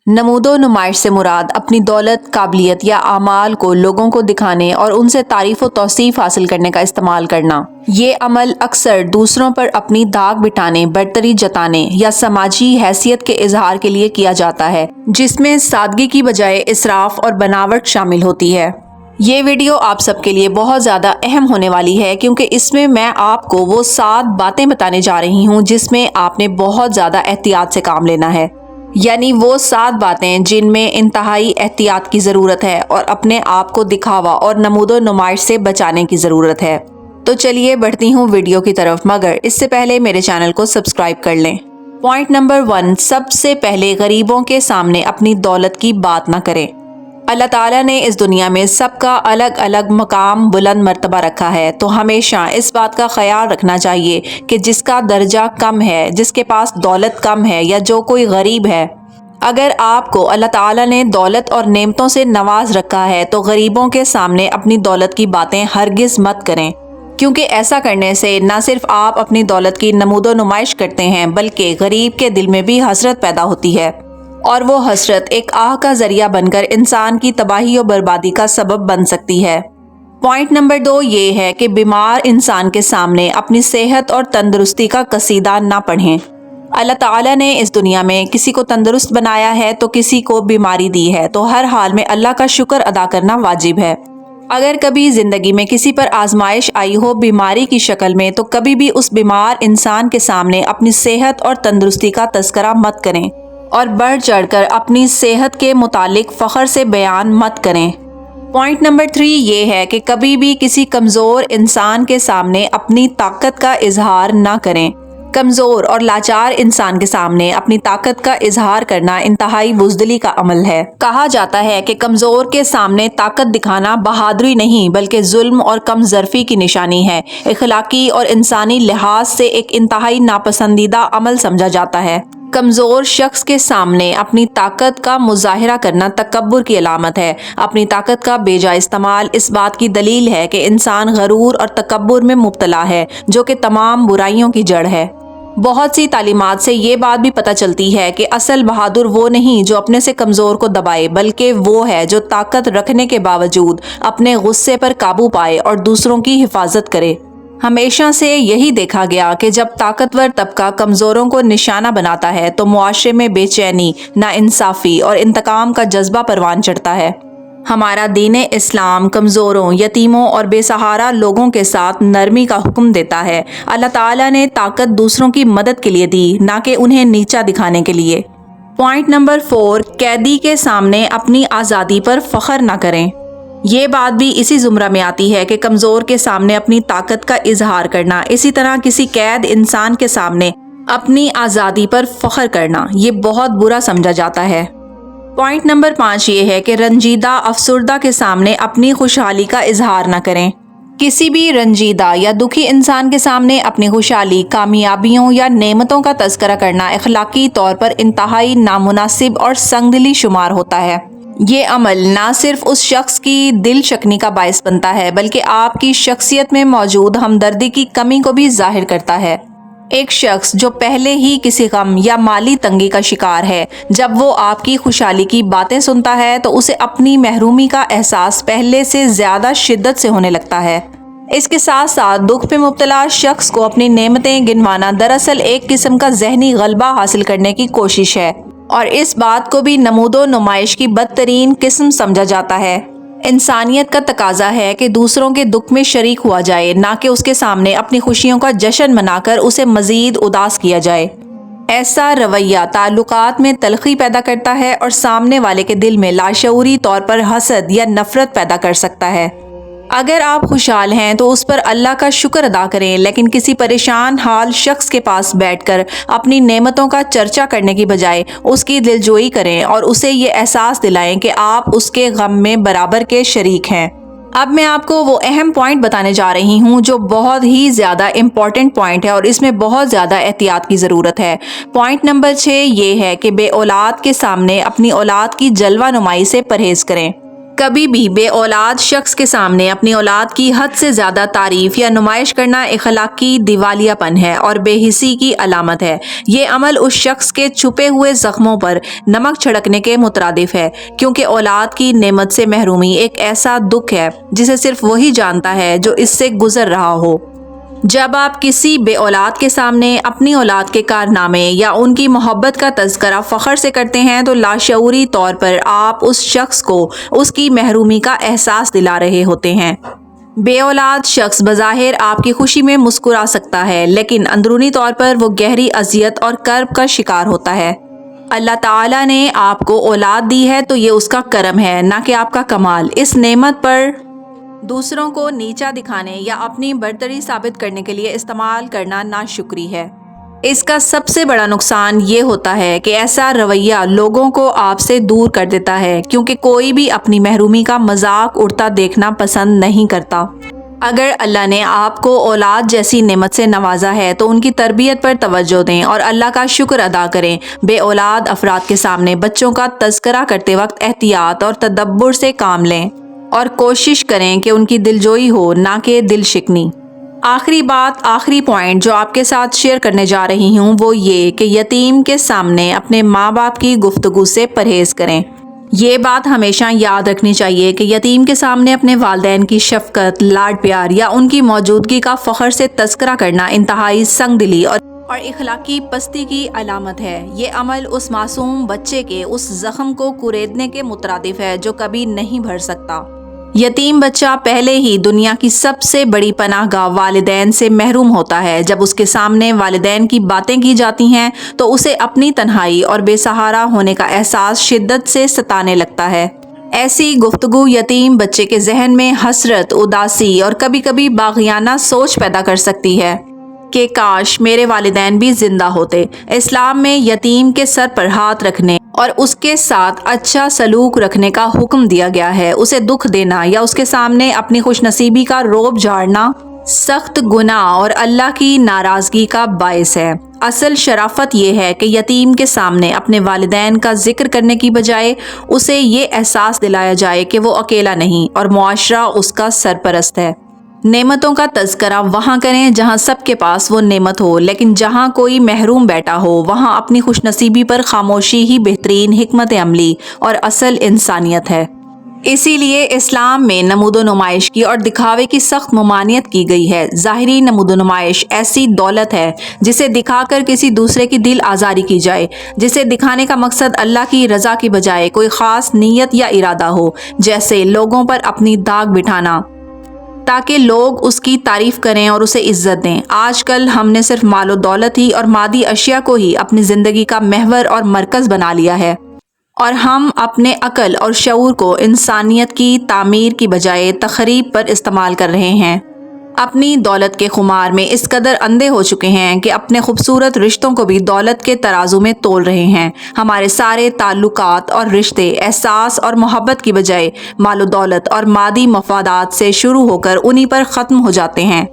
نمود و نمائش سے مراد اپنی دولت، قابلیت یا اعمال کو لوگوں کو دکھانے اور ان سے تعریف و توصیف حاصل کرنے کا استعمال کرنا۔ یہ عمل اکثر دوسروں پر اپنی داغ بٹھانے، برتری جتانے یا سماجی حیثیت کے اظہار کے لیے کیا جاتا ہے، جس میں سادگی کی بجائے اسراف اور بناوٹ شامل ہوتی ہے۔ یہ ویڈیو آپ سب کے لیے بہت زیادہ اہم ہونے والی ہے، کیونکہ اس میں آپ کو وہ 7 باتیں بتانے جا رہی ہوں جس میں آپ نے بہت زیادہ احتیاط سے کام لینا ہے، یعنی وہ 7 باتیں جن میں انتہائی احتیاط کی ضرورت ہے اور اپنے آپ کو دکھاوا اور نمود و نمائش سے بچانے کی ضرورت ہے۔ تو چلیے بڑھتی ہوں ویڈیو کی طرف، مگر اس سے پہلے میرے چینل کو سبسکرائب کر لیں۔ پوائنٹ نمبر 1، سب سے پہلے غریبوں کے سامنے اپنی دولت کی بات نہ کریں۔ اللہ تعالیٰ نے اس دنیا میں سب کا الگ الگ مقام، بلند مرتبہ رکھا ہے، تو ہمیشہ اس بات کا خیال رکھنا چاہیے کہ جس کا درجہ کم ہے، جس کے پاس دولت کم ہے یا جو کوئی غریب ہے، اگر آپ کو اللہ تعالیٰ نے دولت اور نعمتوں سے نواز رکھا ہے تو غریبوں کے سامنے اپنی دولت کی باتیں ہرگز مت کریں، کیونکہ ایسا کرنے سے نہ صرف آپ اپنی دولت کی نمود و نمائش کرتے ہیں بلکہ غریب کے دل میں بھی حسرت پیدا ہوتی ہے، اور وہ حسرت ایک آہ کا ذریعہ بن کر انسان کی تباہی و بربادی کا سبب بن سکتی ہے۔ پوائنٹ نمبر 2 یہ ہے کہ بیمار انسان کے سامنے اپنی صحت اور تندرستی کا قصیدہ نہ پڑھیں۔ اللہ تعالیٰ نے اس دنیا میں کسی کو تندرست بنایا ہے تو کسی کو بیماری دی ہے، تو ہر حال میں اللہ کا شکر ادا کرنا واجب ہے۔ اگر کبھی زندگی میں کسی پر آزمائش آئی ہو بیماری کی شکل میں، تو کبھی بھی اس بیمار انسان کے سامنے اپنی صحت اور تندرستی کا تذکرہ مت کریں، اور بڑھ چڑھ کر اپنی صحت کے متعلق فخر سے بیان مت کریں۔ پوائنٹ نمبر 3 یہ ہے کہ کبھی بھی کسی کمزور انسان کے سامنے اپنی طاقت کا اظہار نہ کریں۔ کمزور اور لاچار انسان کے سامنے اپنی طاقت کا اظہار کرنا انتہائی بزدلی کا عمل ہے۔ کہا جاتا ہے کہ کمزور کے سامنے طاقت دکھانا بہادری نہیں بلکہ ظلم اور کم ظرفی کی نشانی ہے، اخلاقی اور انسانی لحاظ سے ایک انتہائی ناپسندیدہ عمل سمجھا جاتا ہے۔ کمزور شخص کے سامنے اپنی طاقت کا مظاہرہ کرنا تکبر کی علامت ہے۔ اپنی طاقت کا بے جا استعمال اس بات کی دلیل ہے کہ انسان غرور اور تکبر میں مبتلا ہے، جو کہ تمام برائیوں کی جڑ ہے۔ بہت سی تعلیمات سے یہ بات بھی پتہ چلتی ہے کہ اصل بہادر وہ نہیں جو اپنے سے کمزور کو دبائے، بلکہ وہ ہے جو طاقت رکھنے کے باوجود اپنے غصے پر قابو پائے اور دوسروں کی حفاظت کرے۔ ہمیشہ سے یہی دیکھا گیا کہ جب طاقتور طبقہ کمزوروں کو نشانہ بناتا ہے تو معاشرے میں بے چینی، ناانصافی اور انتقام کا جذبہ پروان چڑھتا ہے۔ ہمارا دین اسلام کمزوروں، یتیموں اور بے سہارا لوگوں کے ساتھ نرمی کا حکم دیتا ہے۔ اللہ تعالیٰ نے طاقت دوسروں کی مدد کے لیے دی، نہ کہ انہیں نیچا دکھانے کے لیے۔ پوائنٹ نمبر 4 قیدی کے سامنے اپنی آزادی پر فخر نہ کریں۔ یہ بات بھی اسی زمرہ میں آتی ہے کہ کمزور کے سامنے اپنی طاقت کا اظہار کرنا، اسی طرح کسی قید انسان کے سامنے اپنی آزادی پر فخر کرنا یہ بہت برا سمجھا جاتا ہے۔ پوائنٹ نمبر 5 یہ ہے کہ رنجیدہ افسردہ کے سامنے اپنی خوشحالی کا اظہار نہ کریں۔ کسی بھی رنجیدہ یا دکھی انسان کے سامنے اپنی خوشحالی، کامیابیوں یا نعمتوں کا تذکرہ کرنا اخلاقی طور پر انتہائی نامناسب اور سنگ دلی شمار ہوتا ہے۔ یہ عمل نہ صرف اس شخص کی دل شکنی کا باعث بنتا ہے بلکہ آپ کی شخصیت میں موجود ہمدردی کی کمی کو بھی ظاہر کرتا ہے۔ ایک شخص جو پہلے ہی کسی غم یا مالی تنگی کا شکار ہے، جب وہ آپ کی خوشحالی کی باتیں سنتا ہے تو اسے اپنی محرومی کا احساس پہلے سے زیادہ شدت سے ہونے لگتا ہے۔ اس کے ساتھ ساتھ دکھ پہ مبتلا شخص کو اپنی نعمتیں گنوانا دراصل ایک قسم کا ذہنی غلبہ حاصل کرنے کی کوشش ہے، اور اس بات کو بھی نمود و نمائش کی بدترین قسم سمجھا جاتا ہے۔ انسانیت کا تقاضا ہے کہ دوسروں کے دکھ میں شریک ہوا جائے، نہ کہ اس کے سامنے اپنی خوشیوں کا جشن منا کر اسے مزید اداس کیا جائے۔ ایسا رویہ تعلقات میں تلخی پیدا کرتا ہے اور سامنے والے کے دل میں لاشعوری طور پر حسد یا نفرت پیدا کر سکتا ہے۔ اگر آپ خوشحال ہیں تو اس پر اللہ کا شکر ادا کریں، لیکن کسی پریشان حال شخص کے پاس بیٹھ کر اپنی نعمتوں کا چرچا کرنے کی بجائے اس کی دلجوئی کریں اور اسے یہ احساس دلائیں کہ آپ اس کے غم میں برابر کے شریک ہیں۔ اب میں آپ کو وہ اہم پوائنٹ بتانے جا رہی ہوں جو بہت ہی زیادہ امپورٹنٹ پوائنٹ ہے اور اس میں بہت زیادہ احتیاط کی ضرورت ہے۔ پوائنٹ نمبر 6 یہ ہے کہ بے اولاد کے سامنے اپنی اولاد کی جلوہ نمائی سے پرہیز کریں۔ کبھی بھی بے اولاد شخص کے سامنے اپنی اولاد کی حد سے زیادہ تعریف یا نمائش کرنا اخلاقی دیوالیہ پن ہے اور بے حسی کی علامت ہے۔ یہ عمل اس شخص کے چھپے ہوئے زخموں پر نمک چھڑکنے کے مترادف ہے، کیونکہ اولاد کی نعمت سے محرومی ایک ایسا دکھ ہے جسے صرف وہی جانتا ہے جو اس سے گزر رہا ہو۔ جب آپ کسی بے اولاد کے سامنے اپنی اولاد کے کارنامے یا ان کی محبت کا تذکرہ فخر سے کرتے ہیں تو لاشعوری طور پر آپ اس شخص کو اس کی محرومی کا احساس دلا رہے ہوتے ہیں۔ بے اولاد شخص بظاہر آپ کی خوشی میں مسکرا سکتا ہے، لیکن اندرونی طور پر وہ گہری اذیت اور کرب کا شکار ہوتا ہے۔ اللہ تعالیٰ نے آپ کو اولاد دی ہے تو یہ اس کا کرم ہے، نہ کہ آپ کا کمال۔ اس نعمت پر دوسروں کو نیچا دکھانے یا اپنی برتری ثابت کرنے کے لیے استعمال کرنا ناشکری ہے۔ اس کا سب سے بڑا نقصان یہ ہوتا ہے کہ ایسا رویہ لوگوں کو آپ سے دور کر دیتا ہے، کیونکہ کوئی بھی اپنی محرومی کا مذاق اڑتا دیکھنا پسند نہیں کرتا۔ اگر اللہ نے آپ کو اولاد جیسی نعمت سے نوازا ہے تو ان کی تربیت پر توجہ دیں اور اللہ کا شکر ادا کریں۔ بے اولاد افراد کے سامنے بچوں کا تذکرہ کرتے وقت احتیاط اور تدبر سے کام لیں اور کوشش کریں کہ ان کی دلجوئی ہو، نہ کہ دل شکنی۔ آخری پوائنٹ جو آپ کے ساتھ شیئر کرنے جا رہی ہوں وہ یہ کہ یتیم کے سامنے اپنے ماں باپ کی گفتگو سے پرہیز کریں۔ یہ بات ہمیشہ یاد رکھنی چاہیے کہ یتیم کے سامنے اپنے والدین کی شفقت، لاڈ پیار یا ان کی موجودگی کا فخر سے تذکرہ کرنا انتہائی سنگ دلی اور اخلاقی پستی کی علامت ہے۔ یہ عمل اس معصوم بچے کے اس زخم کو کریدنے کے مترادف ہے جو کبھی نہیں بھر سکتا۔ یتیم بچہ پہلے ہی دنیا کی سب سے بڑی پناہ گاہ والدین سے محروم ہوتا ہے۔ جب اس کے سامنے والدین کی باتیں کی جاتی ہیں تو اسے اپنی تنہائی اور بے سہارا ہونے کا احساس شدت سے ستانے لگتا ہے۔ ایسی گفتگو یتیم بچے کے ذہن میں حسرت، اداسی اور کبھی کبھی باغیانہ سوچ پیدا کر سکتی ہے کہ کاش میرے والدین بھی زندہ ہوتے۔ اسلام میں یتیم کے سر پر ہاتھ رکھنے اور اس کے ساتھ اچھا سلوک رکھنے کا حکم دیا گیا ہے۔ اسے دکھ دینا یا اس کے سامنے اپنی خوش نصیبی کا روب جھاڑنا سخت گناہ اور اللہ کی ناراضگی کا باعث ہے۔ اصل شرافت یہ ہے کہ یتیم کے سامنے اپنے والدین کا ذکر کرنے کی بجائے اسے یہ احساس دلایا جائے کہ وہ اکیلا نہیں اور معاشرہ اس کا سرپرست ہے۔ نعمتوں کا تذکرہ وہاں کریں جہاں سب کے پاس وہ نعمت ہو، لیکن جہاں کوئی محروم بیٹھا ہو وہاں اپنی خوش نصیبی پر خاموشی ہی بہترین حکمت عملی اور اصل انسانیت ہے۔ اسی لیے اسلام میں نمود و نمائش کی اور دکھاوے کی سخت ممانعت کی گئی ہے۔ ظاہری نمود و نمائش ایسی دولت ہے جسے دکھا کر کسی دوسرے کی دل آزاری کی جائے، جسے دکھانے کا مقصد اللہ کی رضا کی بجائے کوئی خاص نیت یا ارادہ ہو، جیسے لوگوں پر اپنی داغ بٹھانا تاکہ لوگ اس کی تعریف کریں اور اسے عزت دیں۔ آج کل ہم نے صرف مال و دولت ہی اور مادی اشیاء کو ہی اپنی زندگی کا محور اور مرکز بنا لیا ہے، اور ہم اپنے عقل اور شعور کو انسانیت کی تعمیر کی بجائے تخریب پر استعمال کر رہے ہیں۔ اپنی دولت کے خمار میں اس قدر اندھے ہو چکے ہیں کہ اپنے خوبصورت رشتوں کو بھی دولت کے ترازو میں تول رہے ہیں۔ ہمارے سارے تعلقات اور رشتے احساس اور محبت کی بجائے مال و دولت اور مادی مفادات سے شروع ہو کر انہی پر ختم ہو جاتے ہیں۔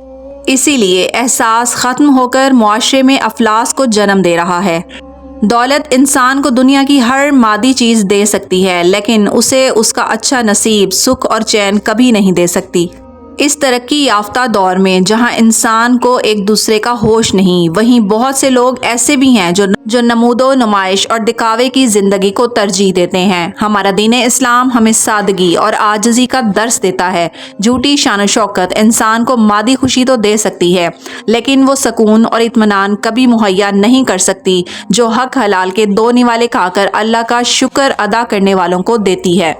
اسی لیے احساس ختم ہو کر معاشرے میں افلاس کو جنم دے رہا ہے۔ دولت انسان کو دنیا کی ہر مادی چیز دے سکتی ہے، لیکن اسے اس کا اچھا نصیب، سکھ اور چین کبھی نہیں دے سکتی۔ اس ترقی یافتہ دور میں جہاں انسان کو ایک دوسرے کا ہوش نہیں، وہیں بہت سے لوگ ایسے بھی ہیں جو نمود و نمائش اور دکھاوے کی زندگی کو ترجیح دیتے ہیں۔ ہمارا دین اسلام ہمیں سادگی اور عاجزی کا درس دیتا ہے۔ جھوٹی شان و شوکت انسان کو مادی خوشی تو دے سکتی ہے، لیکن وہ سکون اور اطمینان کبھی مہیا نہیں کر سکتی جو حق حلال کے دو نوالے کھا کر اللہ کا شکر ادا کرنے والوں کو دیتی ہے۔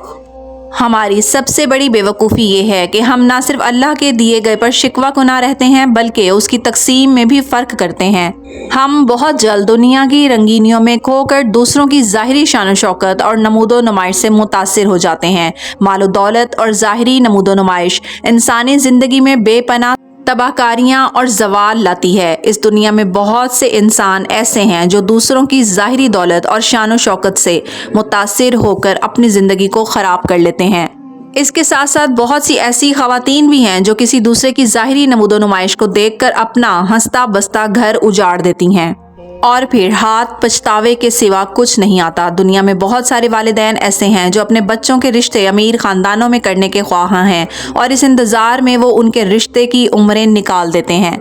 ہماری سب سے بڑی بے وقوفی یہ ہے کہ ہم نہ صرف اللہ کے دیے گئے پر شکوہ گناہ رہتے ہیں بلکہ اس کی تقسیم میں بھی فرق کرتے ہیں۔ ہم بہت جلد دنیا کی رنگینیوں میں کھو کر دوسروں کی ظاہری شان و شوکت اور نمود و نمائش سے متاثر ہو جاتے ہیں۔ مال و دولت اور ظاہری نمود و نمائش انسانی زندگی میں بے پناہ تباہ کاریاں اور زوال لاتی ہے۔ اس دنیا میں بہت سے انسان ایسے ہیں جو دوسروں کی ظاہری دولت اور شان و شوکت سے متاثر ہو کر اپنی زندگی کو خراب کر لیتے ہیں۔ اس کے ساتھ ساتھ بہت سی ایسی خواتین بھی ہیں جو کسی دوسرے کی ظاہری نمود و نمائش کو دیکھ کر اپنا ہنستا بستا گھر اجاڑ دیتی ہیں۔ اور پھر ہاتھ پچھتاوے کے سوا کچھ نہیں آتا۔ دنیا میں بہت سارے والدین ایسے ہیں جو اپنے بچوں کے رشتے امیر خاندانوں میں کرنے کے خواہاں ہیں اور اس انتظار میں وہ ان کے رشتے کی عمریں نکال دیتے ہیں۔